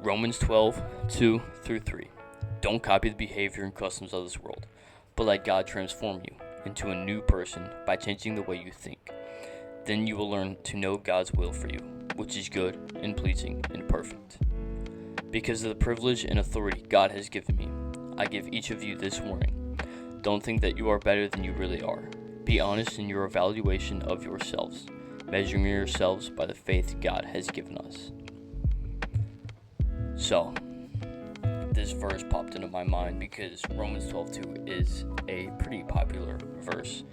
Romans 12:2-3. Don't copy the behavior and customs of this world, but let God transform you into a new person by changing the way you think. Then you will learn to know God's will for you, which is good and pleasing and perfect. Because of the privilege and authority God has given me, I give each of you this warning. Don't think that you are better than you really are. Be honest in your evaluation of yourselves, measuring yourselves by the faith God has given us. So, this verse popped into my mind because Romans 12:2 is a pretty popular verse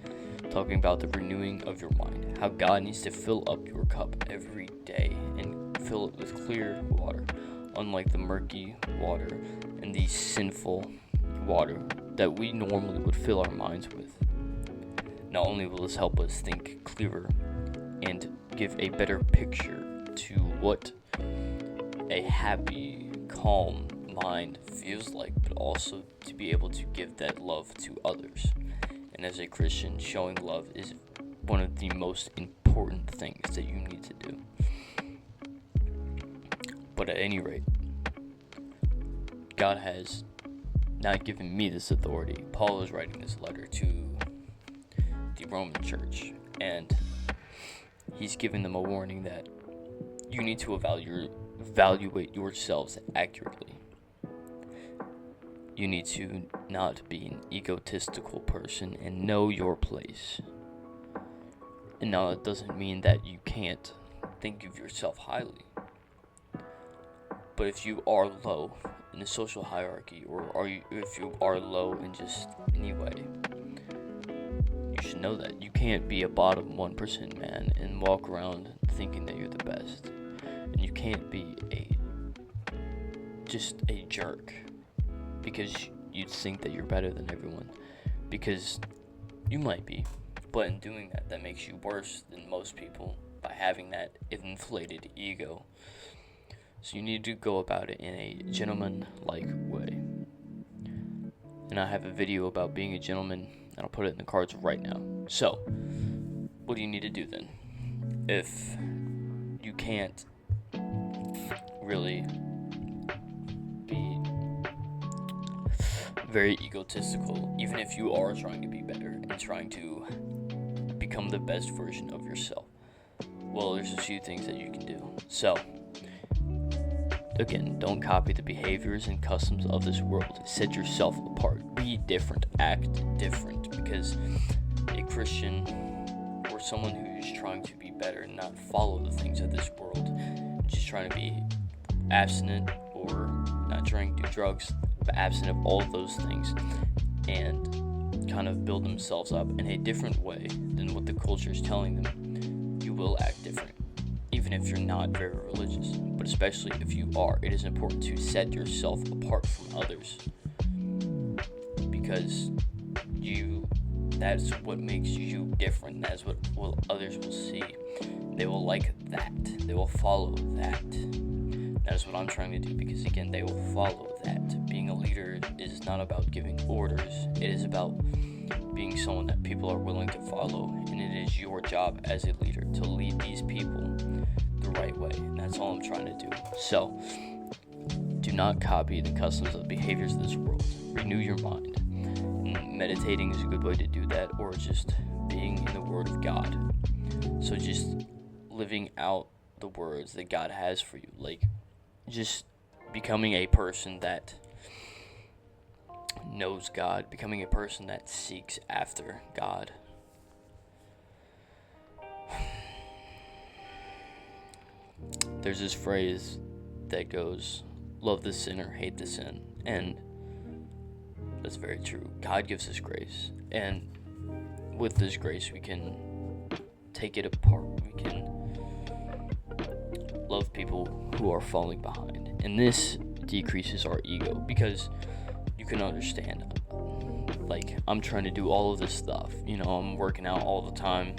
talking about the renewing of your mind, how God needs to fill up your cup every day and fill it with clear water, unlike the murky water and the sinful water that we normally would fill our minds with. Not only will this help us think clearer and give a better picture to what a happy, calm mind feels like, but also to be able to give that love to others. And as a Christian, showing love is one of the most important things that you need to do. But at any rate, God has not given me this authority. Paul is writing this letter to the Roman church, and he's giving them a warning that you need to evaluate yourselves accurately. You need to not be an egotistical person and know your place. And now it doesn't mean that you can't think of yourself highly. But if you are low in the social hierarchy, if you are low in just any way, you should know that you can't be a bottom 1% man and walk around thinking that you're the best. And you can't be just a jerk because you think that you're better than everyone, because you might be, but in doing that, that makes you worse than most people by having that inflated ego. So you need to go about it in a gentleman-like way. And I have a video about being a gentleman, and I'll put it in the cards right now. So, what do you need to do then? If you can't really be very egotistical, even if you are trying to be better and trying to become the best version of yourself, well, there's a few things that you can do. So, again, don't copy the behaviors and customs of this world. Set yourself apart. Be different. Act different. Because a Christian or someone who's trying to be better and not follow the things of this world, just trying to be abstinent or not trying to do drugs, but abstinent of all of those things, and kind of build themselves up in a different way than what the culture is telling them, you will act different. Even if you're not very religious, but especially if you are, it is important to set yourself apart from others, because that's what makes you different. That's what others will see. They will like that. They will follow that. That's what I'm trying to do, because again, they will follow that. Being a leader is not about giving orders. It is about being someone that people are willing to follow, and it is your job as a leader to lead these people the right way, and that's all I'm trying to do. So, do not copy the customs of the behaviors of this world. Renew your mind. And meditating is a good way to do that, or just being in the Word of God. So just living out the words that God has for you, like just becoming a person that knows God, becoming a person that seeks after God. There's this phrase that goes, love the sinner, hate the sin. And that's very true. God gives us grace. And with this grace, we can take it apart. We can love people who are falling behind. And this decreases our ego, because you can understand, like, I'm trying to do all of this stuff. I'm working out all the time,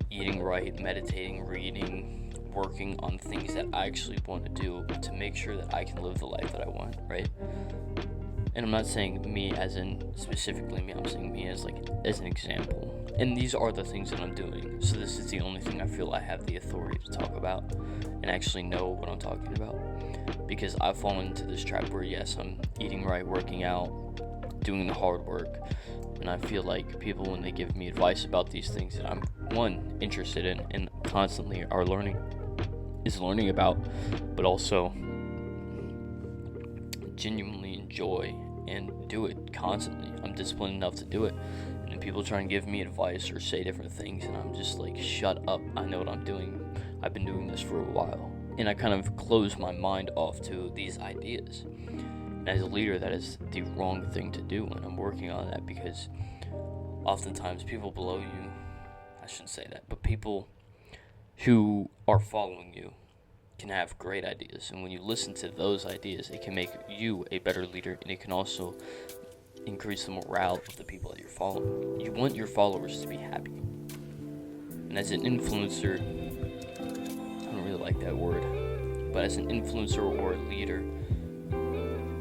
eating right, meditating, reading, working on things that I actually want to do to make sure that I can live the life that I want, right? And I'm not saying me as in specifically me, I'm saying me as an example. And these are the things that I'm doing. So this is the only thing I feel I have the authority to talk about and actually know what I'm talking about. because I've fallen into this trap where, yes, I'm eating right, working out, doing the hard work, and I feel like people, when they give me advice about these things that I'm, one, interested in and constantly learning about, but also genuinely enjoy and do it constantly. I'm disciplined enough to do it. And then people try and give me advice or say different things, and I'm just like, shut up, I know what I'm doing. I've been doing this for a while. And I kind of close my mind off to these ideas. And as a leader, that is the wrong thing to do, and I'm working on that, because oftentimes people below you, I shouldn't say that, but people who are following you can have great ideas, and when you listen to those ideas, it can make you a better leader, and it can also increase the morale of the people that you're following. You want your followers to be happy. And as an influencer, I don't really like that word, but as an influencer or a leader,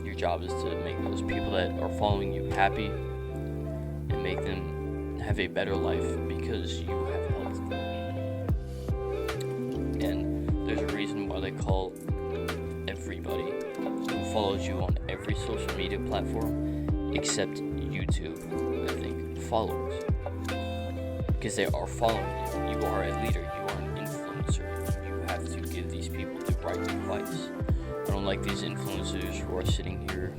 your job is to make those people that are following you happy and make them have a better life because you have helped them. And there's a reason why they call everybody who follows you on every social media platform except YouTube, I think, followers. Because they are following you. You are a leader. You are an influencer. You have to give these people the right advice. I don't like these influencers who are sitting here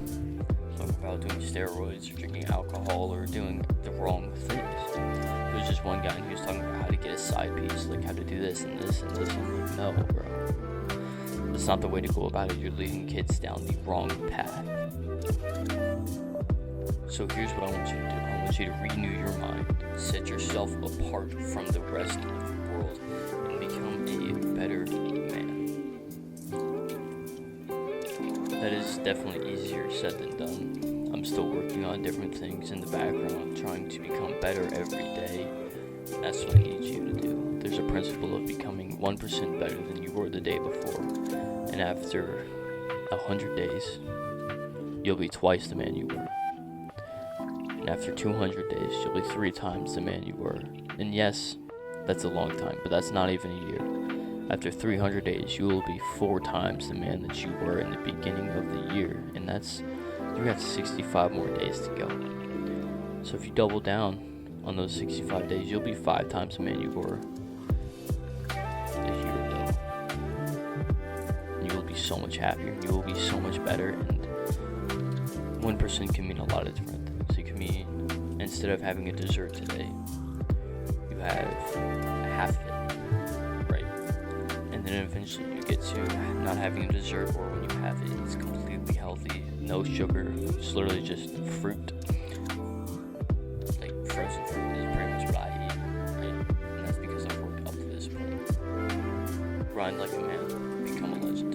talking about doing steroids or drinking alcohol or doing the wrong things. There was just one guy and he was talking about how to get a side piece, like how to do this and this and this. I'm like, no, bro. That's not the way to go about it. You're leading kids down the wrong path. So here's what I want you to do. I want you to renew your mind, set yourself apart from the rest of the world, and become a better man. That is definitely easier said than done. I'm still working on different things in the background, trying to become better every day. That's what I need you to do. There's a principle of becoming 1% better than you were the day before, and after 100 days, you'll be twice the man you were. And after 200 days, you'll be 3 times the man you were. And yes, that's a long time, but that's not even a year. After 300 days, you will be 4 times the man that you were in the beginning of the year. And that's 365 more days to go. So if you double down on those 65 days, you'll be 5 times the man you were a year ago. And you will be so much happier. You will be so much better. And 1% can mean a lot of different things. It can mean, instead of having a dessert today, you have half of it, right? And then eventually you get to not having a dessert, or when you have it, it's completely healthy, no sugar, it's literally just fruit. Like frozen fruit is pretty much what I eat, right? And that's because I've worked up to this point. Grind like a man, become a legend.